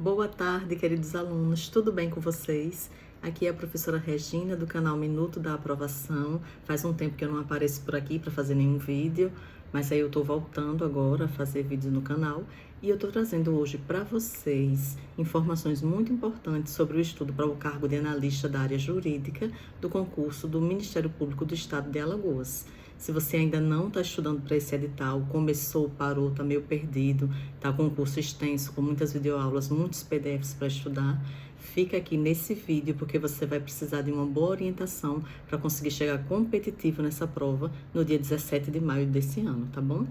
Boa tarde, queridos alunos, tudo bem com vocês? Aqui é a professora Regina do canal Minuto da Aprovação. Faz um tempo que eu não apareço por aqui para fazer nenhum vídeo, mas aí eu tô voltando agora a fazer vídeos no canal e eu tô trazendo hoje para vocês informações muito importantes sobre o estudo para o cargo de analista da área jurídica do concurso do Ministério Público do Estado de Alagoas. Se você ainda não está estudando para esse edital, começou, parou, está meio perdido, está com um curso extenso, com muitas videoaulas, muitos PDFs para estudar, fica aqui nesse vídeo porque você vai precisar de uma boa orientação para conseguir chegar competitivo nessa prova no dia 17 de maio desse ano, tá bom?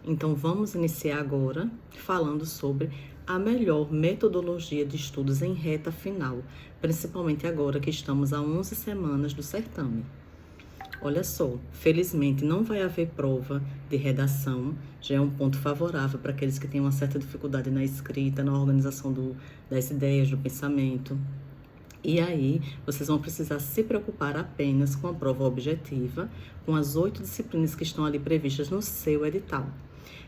Então vamos iniciar agora falando sobre a melhor metodologia de estudos em reta final, principalmente agora que estamos a 11 semanas do certame. Olha só, felizmente não vai haver prova de redação, já é um ponto favorável para aqueles que têm uma certa dificuldade na escrita, na organização das ideias, do pensamento. E aí, vocês vão precisar se preocupar apenas com a prova objetiva, com as 8 disciplinas que estão ali previstas no seu edital.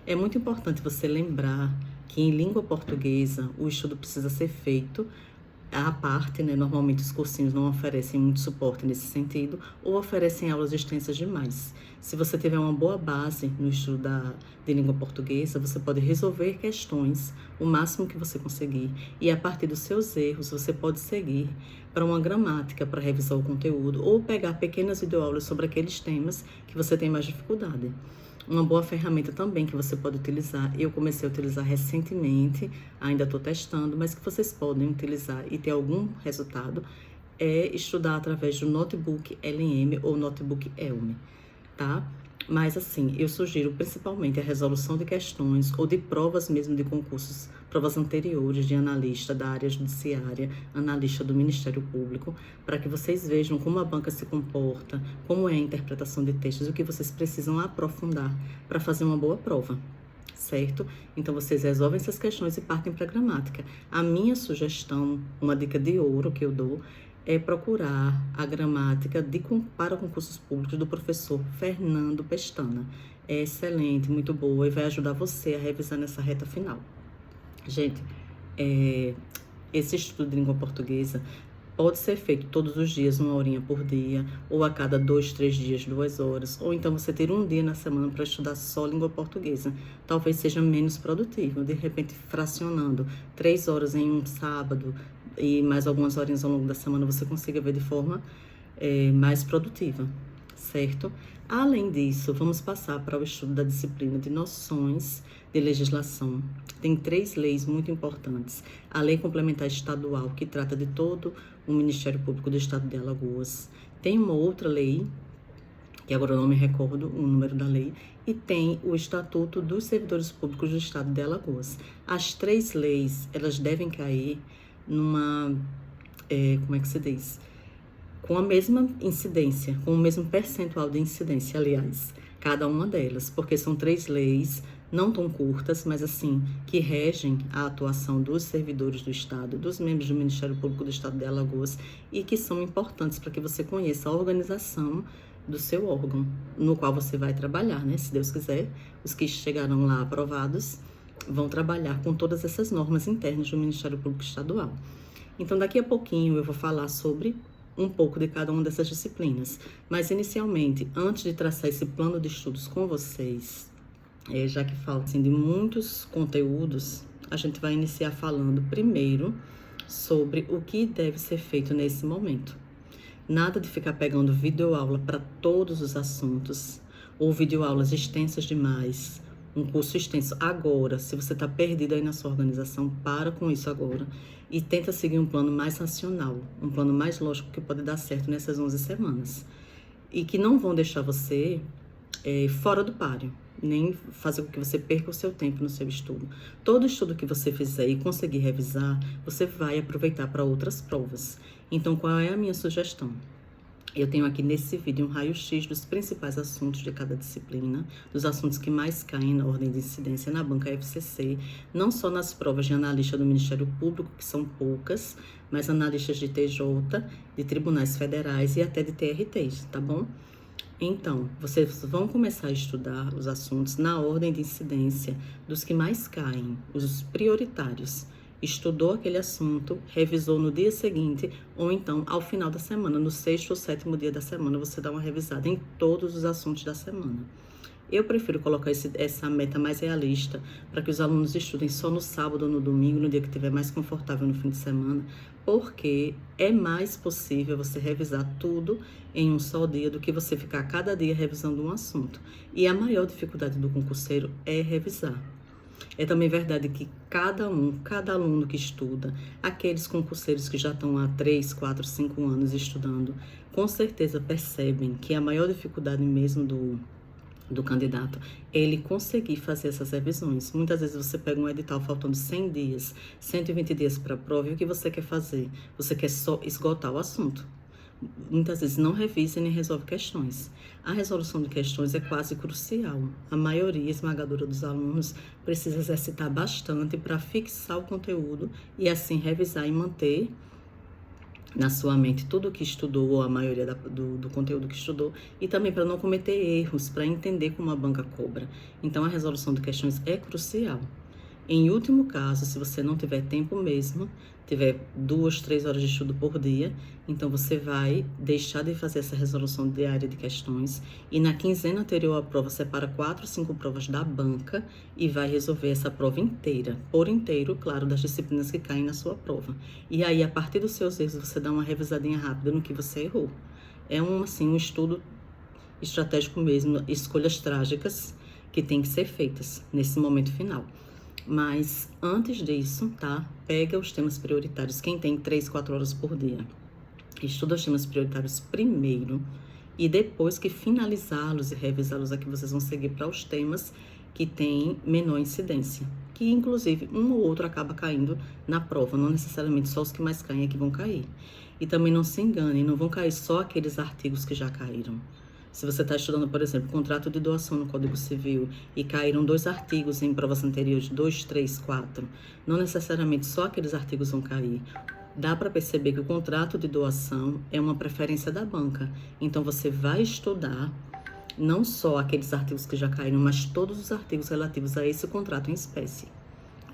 É muito importante você lembrar que em língua portuguesa o estudo precisa ser feito à parte, né? Normalmente os cursinhos não oferecem muito suporte nesse sentido ou oferecem aulas extensas demais. Se você tiver uma boa base no estudo de língua portuguesa, você pode resolver questões o máximo que você conseguir e a partir dos seus erros você pode seguir para uma gramática para revisar o conteúdo ou pegar pequenas videoaulas sobre aqueles temas que você tem mais dificuldade. Uma boa ferramenta também que você pode utilizar, eu comecei a utilizar recentemente, ainda estou testando, mas que vocês podem utilizar e ter algum resultado, é estudar através do Notebook LM ou Notebook Elm, tá? Mas assim, eu sugiro principalmente a resolução de questões ou de provas mesmo de concursos, provas anteriores de analista da área judiciária, analista do Ministério Público, para que vocês vejam como a banca se comporta, como é a interpretação de textos, o que vocês precisam aprofundar para fazer uma boa prova, certo? Então, vocês resolvem essas questões e partem para a gramática. A minha sugestão, uma dica de ouro que eu dou, é procurar a gramática para concursos públicos do professor Fernando Pestana. É excelente, muito boa e vai ajudar você a revisar nessa reta final. Gente, esse estudo de língua portuguesa pode ser feito todos os dias, 1 horinha por dia, ou a cada 2, 3 dias, 2 horas, ou então você ter um dia na semana para estudar só língua portuguesa. Talvez seja menos produtivo, de repente fracionando 3 horas em um sábado e mais algumas horinhas ao longo da semana você consiga ver de forma mais produtiva, certo? Além disso, vamos passar para o estudo da disciplina de noções de legislação. Tem 3 leis muito importantes. A Lei Complementar Estadual, que trata de todo o Ministério Público do Estado de Alagoas. Tem uma outra lei, que agora eu não me recordo o número da lei, e tem o Estatuto dos Servidores Públicos do Estado de Alagoas. As 3 leis, elas devem cair numa, como é que se diz? Com a mesma incidência, com o mesmo percentual de incidência, aliás, cada uma delas, porque são 3 leis, não tão curtas, mas assim, que regem a atuação dos servidores do Estado, dos membros do Ministério Público do Estado de Alagoas e que são importantes para que você conheça a organização do seu órgão, no qual você vai trabalhar, né? Se Deus quiser, os que chegarão lá aprovados vão trabalhar com todas essas normas internas do Ministério Público Estadual. Então, daqui a pouquinho eu vou falar sobre um pouco de cada uma dessas disciplinas. Mas, inicialmente, antes de traçar esse plano de estudos com vocês, já que falo assim, de muitos conteúdos, a gente vai iniciar falando primeiro sobre o que deve ser feito nesse momento. Nada de ficar pegando videoaula para todos os assuntos, ou videoaulas extensas demais, um curso extenso agora. Se você está perdido aí na sua organização, para com isso agora e tenta seguir um plano mais racional, um plano mais lógico que pode dar certo nessas 11 semanas e que não vão deixar você fora do páreo, nem fazer com que você perca o seu tempo no seu estudo. Todo estudo que você fizer e conseguir revisar, você vai aproveitar para outras provas. Então, qual é a minha sugestão? Eu tenho aqui nesse vídeo um raio-x dos principais assuntos de cada disciplina, dos assuntos que mais caem na ordem de incidência na banca FCC, não só nas provas de analista do Ministério Público, que são poucas, mas analistas de TJ, de tribunais federais e até de TRTs, tá bom? Então, vocês vão começar a estudar os assuntos na ordem de incidência dos que mais caem, os prioritários. estudou aquele assunto, revisou no dia seguinte, ou então ao final da semana, no 6º ou 7º dia da semana, você dá uma revisada em todos os assuntos da semana. Eu prefiro colocar essa meta mais realista para que os alunos estudem só no sábado ou no domingo, no dia que estiver mais confortável no fim de semana, porque é mais possível você revisar tudo em um só dia do que você ficar cada dia revisando um assunto. E a maior dificuldade do concurseiro é revisar. É também verdade que cada aluno que estuda, aqueles concurseiros que já estão há 3, 4, 5 anos estudando, com certeza percebem que a maior dificuldade mesmo do candidato é ele conseguir fazer essas revisões. Muitas vezes você pega um edital faltando 100 dias, 120 dias para a prova, e o que você quer fazer? Você quer só esgotar o assunto. Muitas vezes não revisa e nem resolve questões. A resolução de questões é quase crucial. A maioria esmagadora dos alunos precisa exercitar bastante para fixar o conteúdo e assim revisar e manter na sua mente tudo o que estudou, ou a maioria do conteúdo que estudou, e também para não cometer erros, para entender como a banca cobra. Então, a resolução de questões é crucial. Em último caso, se você não tiver tempo mesmo, tiver 2, 3 horas de estudo por dia, então você vai deixar de fazer essa resolução diária de questões e na quinzena anterior à prova separa 4, 5 provas da banca e vai resolver essa prova inteira, por inteiro, claro, das disciplinas que caem na sua prova. E aí, a partir dos seus erros, você dá uma revisadinha rápida no que você errou. É um estudo estratégico mesmo, escolhas trágicas que tem que ser feitas nesse momento final. Mas antes disso, tá? Pega os temas prioritários. Quem tem 3, 4 horas por dia, estuda os temas prioritários primeiro e depois que finalizá-los e revisá-los aqui, vocês vão seguir para os temas que têm menor incidência. Que, inclusive, um ou outro acaba caindo na prova. Não necessariamente só os que mais caem é que vão cair. E também não se enganem, não vão cair só aqueles artigos que já caíram. Se você está estudando, por exemplo, contrato de doação no Código Civil e caíram 2 artigos em provas anteriores, 2, 3, 4, não necessariamente só aqueles artigos vão cair. Dá para perceber que o contrato de doação é uma preferência da banca. Então, você vai estudar não só aqueles artigos que já caíram, mas todos os artigos relativos a esse contrato em espécie.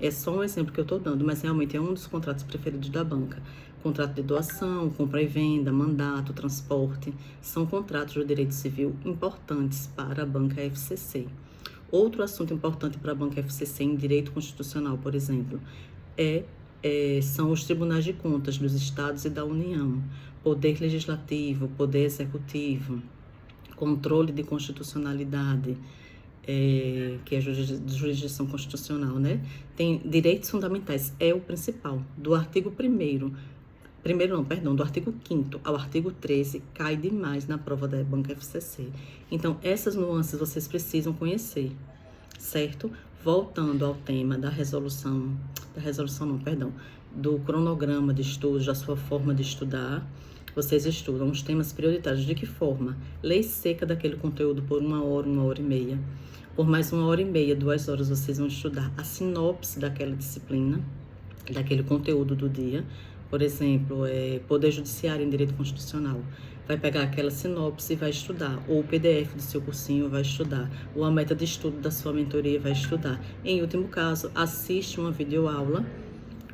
É só um exemplo que eu estou dando, mas realmente é um dos contratos preferidos da banca. Contrato de doação, compra e venda, mandato, transporte, são contratos do direito civil importantes para a banca FCC. Outro assunto importante para a banca FCC em direito constitucional, por exemplo, são os tribunais de contas dos estados e da União, poder legislativo, poder executivo, controle de constitucionalidade, que é a jurisdição constitucional, né? Tem direitos fundamentais, é o principal. Do artigo 1º, do artigo 5º ao artigo 13, cai demais na prova da banca FCC. Então, essas nuances vocês precisam conhecer, certo? Voltando ao tema do cronograma de estudos, da sua forma de estudar, vocês estudam os temas prioritários. De que forma? Lei seca daquele conteúdo por 1 hora, 1 hora e meia. Por mais 1 hora e meia, 2 horas, vocês vão estudar a sinopse daquela disciplina, daquele conteúdo do dia. Por exemplo, Poder Judiciário em Direito Constitucional. Vai pegar aquela sinopse e vai estudar. Ou o PDF do seu cursinho vai estudar. Ou a meta de estudo da sua mentoria vai estudar. Em último caso, assiste uma videoaula.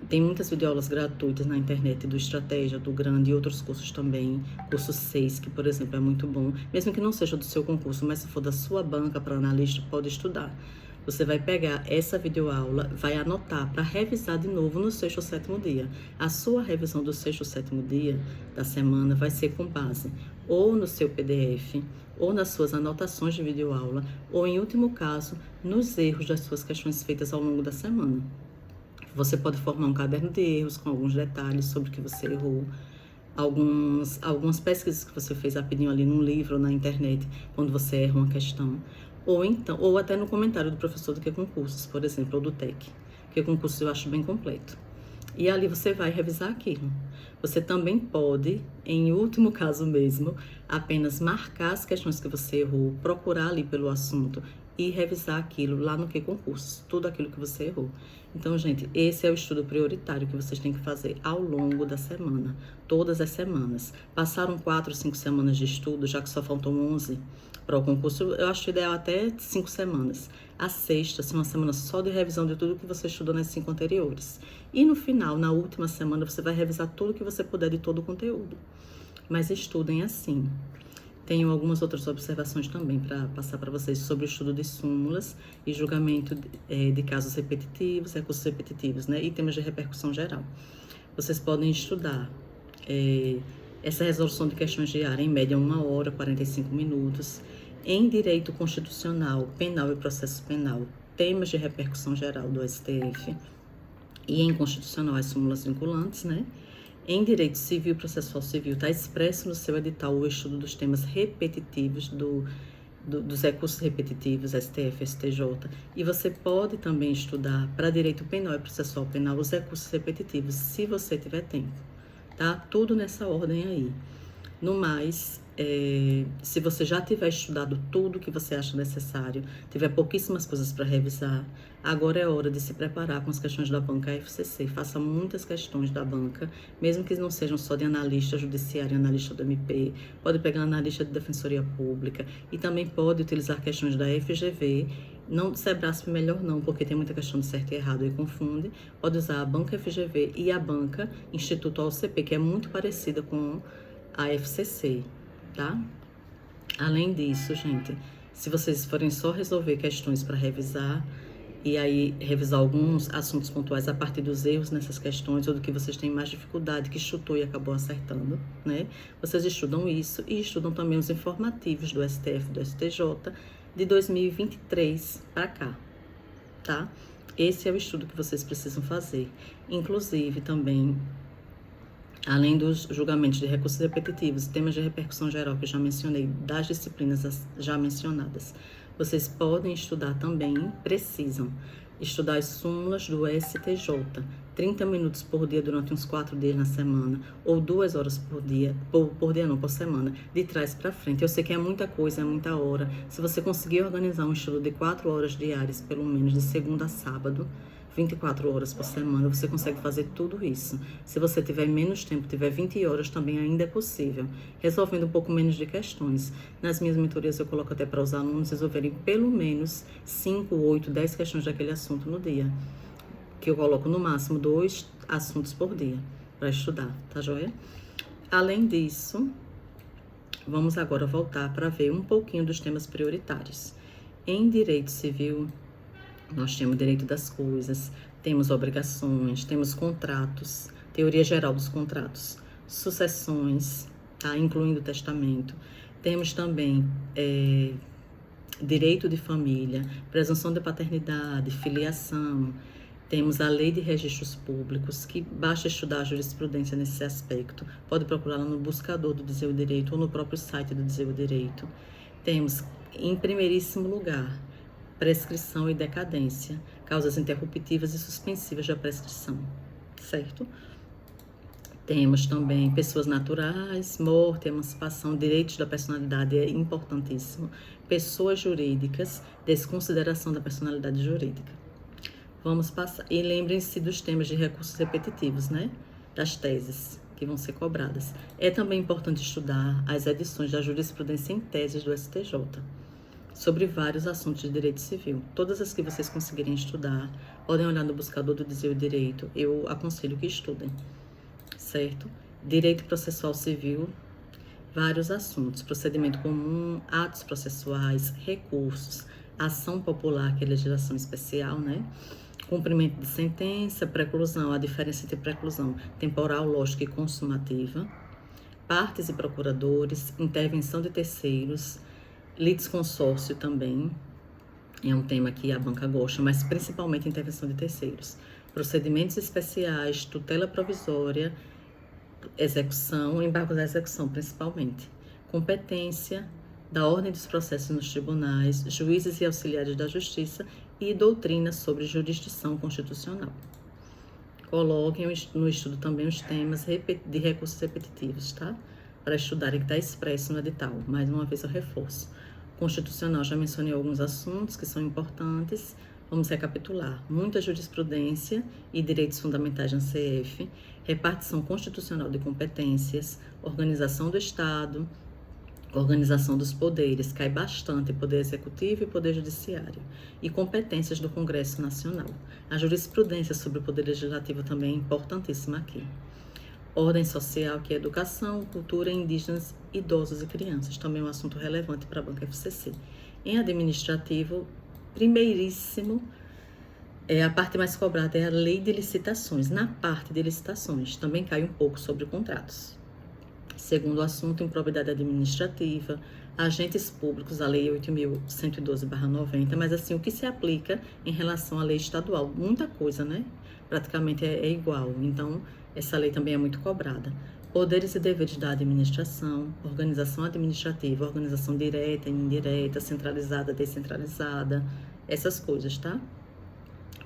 Tem muitas videoaulas gratuitas na internet do Estratégia, do Grande e outros cursos também. Curso 6, que, por exemplo, é muito bom. Mesmo que não seja do seu concurso, mas se for da sua banca para analista, pode estudar. Você vai pegar essa videoaula, vai anotar para revisar de novo no 6º ou 7º dia. A sua revisão do 6º ou 7º dia da semana vai ser com base ou no seu PDF, ou nas suas anotações de videoaula, ou, em último caso, nos erros das suas questões feitas ao longo da semana. Você pode formar um caderno de erros com alguns detalhes sobre o que você errou, algumas pesquisas que você fez rapidinho ali num livro ou na internet, quando você erra uma questão. Ou até no comentário do professor do Que Concursos, por exemplo, ou do TEC. Que Concursos eu acho bem completo. E ali você vai revisar aquilo. Você também pode, em último caso mesmo, apenas marcar as questões que você errou, procurar ali pelo assunto, e revisar aquilo lá no que concurso, tudo aquilo que você errou. Então, gente, esse é o estudo prioritário que vocês têm que fazer ao longo da semana, todas as semanas. Passaram 4, 5 semanas de estudo, já que só faltam 11 para o concurso, eu acho ideal até 5 semanas. A sexta, assim, uma semana só de revisão de tudo que você estudou nas 5 anteriores. E no final, na última semana, você vai revisar tudo que você puder de todo o conteúdo. Mas estudem assim. Tenho algumas outras observações também para passar para vocês sobre o estudo de súmulas e julgamento de casos repetitivos, recursos repetitivos, né? E temas de repercussão geral. Vocês podem estudar essa resolução de questões diárias, em média 1 hora, 45 minutos. Em direito constitucional, penal e processo penal, temas de repercussão geral do STF. E em constitucional, as súmulas vinculantes, né? Em direito civil e processual civil, está expresso no seu edital o estudo dos temas repetitivos dos recursos repetitivos, STF, STJ. E você pode também estudar para direito penal e processual penal os recursos repetitivos, se você tiver tempo, tá? Tudo nessa ordem aí. No mais, se você já tiver estudado tudo que você acha necessário, tiver pouquíssimas coisas para revisar, agora é hora de se preparar com as questões da banca FCC. Faça muitas questões da banca, mesmo que não sejam só de analista judiciário, analista do MP, pode pegar analista de defensoria pública e também pode utilizar questões da FGV. Não do Sebrasp melhor não, porque tem muita questão de certo e errado e confunde. Pode usar a banca FGV e a banca Instituto OCP, que é muito parecida com a FCC, tá? Além disso, gente, se vocês forem só resolver questões para revisar, e aí revisar alguns assuntos pontuais a partir dos erros nessas questões, ou do que vocês têm mais dificuldade, que chutou e acabou acertando, né? Vocês estudam isso e estudam também os informativos do STF, do STJ, de 2023 para cá, tá? Esse é o estudo que vocês precisam fazer. Inclusive, também, além dos julgamentos de recursos repetitivos, temas de repercussão geral que eu já mencionei, das disciplinas já mencionadas, vocês podem estudar também, precisam estudar as súmulas do STJ, 30 minutos por dia durante uns 4 dias na semana, ou 2 horas por dia, por semana, de trás para frente. Eu sei que é muita coisa, é muita hora. Se você conseguir organizar um estudo de 4 horas diárias, pelo menos de segunda a sábado, 24 horas por semana, você consegue fazer tudo isso. Se você tiver menos tempo, tiver 20 horas, também ainda é possível, resolvendo um pouco menos de questões. Nas minhas mentorias eu coloco até para os alunos resolverem pelo menos 5, 8, 10 questões daquele assunto no dia, que eu coloco no máximo 2 assuntos por dia para estudar, tá joia? Além disso, vamos agora voltar para ver um pouquinho dos temas prioritários. Em direito civil, nós temos direito das coisas, temos obrigações, temos contratos, teoria geral dos contratos, sucessões, tá? Incluindo testamento. Temos também direito de família, presunção de paternidade, filiação. Temos a lei de registros públicos, que basta estudar a jurisprudência nesse aspecto. Pode procurar lá no buscador do Dizer o Direito ou no próprio site do Dizer o Direito. Temos, em primeiríssimo lugar, prescrição e decadência, causas interruptivas e suspensivas da prescrição, certo? Temos também pessoas naturais, morte, emancipação, direitos da personalidade, é importantíssimo. Pessoas jurídicas, desconsideração da personalidade jurídica. Vamos passar, e lembrem-se dos temas de recursos repetitivos, né? Das teses que vão ser cobradas. É também importante estudar as edições da jurisprudência em teses do STJ, sobre vários assuntos de direito civil. Todas as que vocês conseguirem estudar, podem olhar no buscador do Dizer o Direito, eu aconselho que estudem, certo? Direito processual civil, vários assuntos, procedimento comum, atos processuais, recursos, ação popular, que é legislação especial, né? Cumprimento de sentença, preclusão, a diferença entre preclusão temporal, lógica e consumativa, partes e procuradores, intervenção de terceiros, litisconsórcio também, é um tema que a banca gosta, mas principalmente intervenção de terceiros. Procedimentos especiais, tutela provisória, execução, embargos da execução principalmente. Competência da ordem dos processos nos tribunais, juízes e auxiliares da justiça e doutrina sobre jurisdição constitucional. Coloquem no estudo também os temas de recursos repetitivos, tá? Para estudarem, que está expresso no edital. Mais uma vez eu reforço. Constitucional, já mencionei alguns assuntos que são importantes. Vamos recapitular. Muita jurisprudência e direitos fundamentais na CF, repartição constitucional de competências, organização do Estado, organização dos poderes, cai bastante poder executivo e poder judiciário, e competências do Congresso Nacional. A jurisprudência sobre o poder legislativo também é importantíssima aqui. Ordem social, que é educação, cultura, indígenas, idosos e crianças, também é um assunto relevante para a banca FCC. Em administrativo, primeiríssimo, a parte mais cobrada é a lei de licitações. Na parte de licitações, também cai um pouco sobre contratos. Segundo assunto, improbidade administrativa, agentes públicos, a lei 8.112/90, mas assim, o que se aplica em relação à lei estadual? Muita coisa, né? Praticamente é igual, então essa lei também é muito cobrada. Poderes e deveres da administração, organização administrativa, organização direta e indireta, centralizada, descentralizada, essas coisas, tá?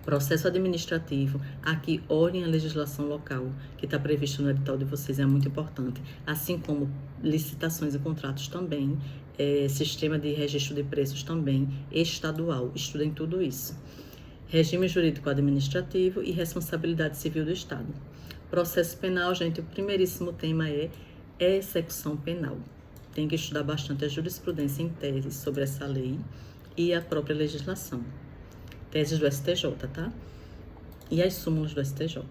Processo administrativo, aqui olhem a legislação local que está previsto no edital de vocês, é muito importante. Assim como licitações e contratos também, sistema de registro de preços também, estadual, estudem tudo isso. Regime jurídico administrativo e responsabilidade civil do Estado. Processo penal, gente, o primeiríssimo tema é execução penal. Tem que estudar bastante a jurisprudência em tese sobre essa lei e a própria legislação. Teses do STJ, tá? E as súmulas do STJ.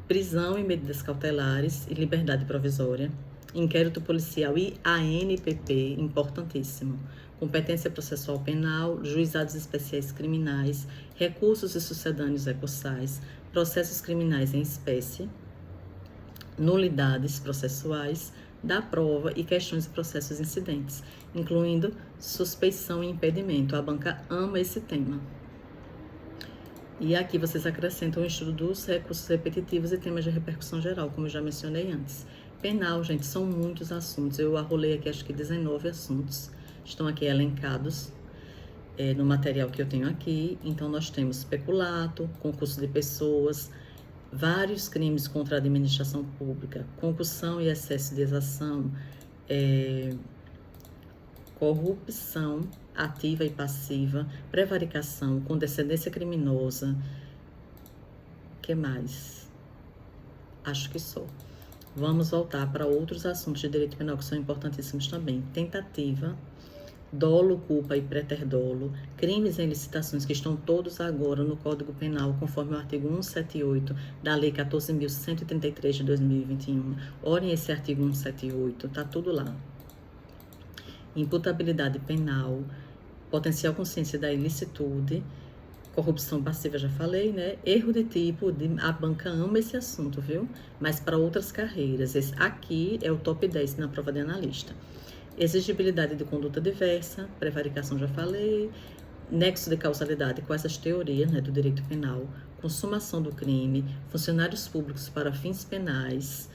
Prisão e medidas cautelares e liberdade provisória. Inquérito policial e ANPP, importantíssimo. Competência processual penal, juizados especiais criminais, recursos e sucedâneos recursais, processos criminais em espécie, nulidades processuais da prova e questões de processos incidentes, incluindo suspeição e impedimento. A banca ama esse tema. E aqui vocês acrescentam o estudo dos recursos repetitivos e temas de repercussão geral, como eu já mencionei antes. Penal, gente, são muitos assuntos. Eu arrolei aqui, acho que 19 assuntos. Estão aqui elencados no material que eu tenho aqui. Então, nós temos peculato, concurso de pessoas, vários crimes contra a administração pública, concussão e excesso de exação, corrupção ativa e passiva, prevaricação, com descendência criminosa. Que mais? Acho que só. Vamos voltar para outros assuntos de direito penal que são importantíssimos também. Tentativa, dolo, culpa e preterdolo, crimes em licitações que estão todos agora no Código Penal, conforme o artigo 178 da Lei 14.133 de 2021. Olhem esse artigo 178, tá tudo lá. Imputabilidade penal, potencial consciência da ilicitude, corrupção passiva, já falei, né? Erro de tipo, a banca ama esse assunto, viu? Mas para outras carreiras, esse aqui é o top 10 na prova de analista. Exigibilidade de conduta diversa, prevaricação, já falei, nexo de causalidade com essas teorias, né, do direito penal, consumação do crime, funcionários públicos para fins penais,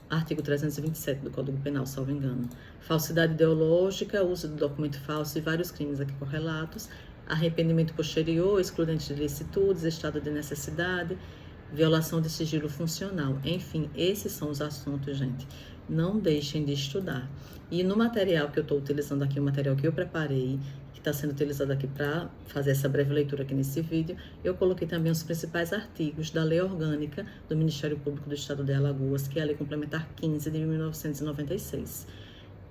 artigo 327 do Código Penal, salvo engano, falsidade ideológica, uso do documento falso e vários crimes aqui correlatos, arrependimento posterior, excludente de ilicitudes, estado de necessidade, violação de sigilo funcional. Enfim, esses são os assuntos, gente. Não deixem de estudar. E no material que eu estou utilizando aqui, o material que eu preparei, que está sendo utilizado aqui para fazer essa breve leitura aqui nesse vídeo, eu coloquei também os principais artigos da Lei Orgânica do Ministério Público do Estado de Alagoas, que é a Lei Complementar 15 de 1996.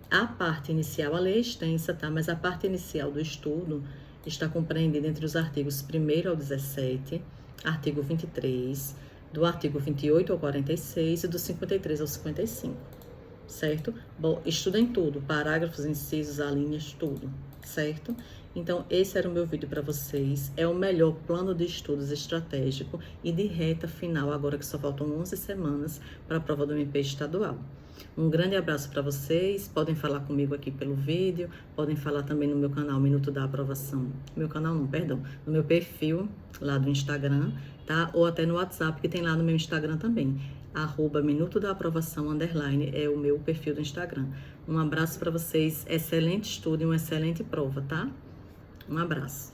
A parte inicial, a lei é extensa, tá? Mas a parte inicial do estudo está compreendida entre os artigos 1º ao 17, artigo 23, do artigo 28 ao 46 e do 53 ao 55, certo? Bom, estudem tudo, parágrafos, incisos, alíneas, tudo, certo? Então, esse era o meu vídeo para vocês. É o melhor plano de estudos estratégico e de reta final, agora que só faltam 11 semanas para a prova do MP estadual. Um grande abraço para vocês, podem falar comigo aqui pelo vídeo, podem falar também no meu canal Minuto da Aprovação, meu canal não, perdão, no meu perfil lá do Instagram, tá? Ou até no WhatsApp, que tem lá no meu Instagram também, @Minuto da Aprovação _ é o meu perfil do Instagram. Um abraço para vocês, excelente estudo e uma excelente prova, tá? Um abraço.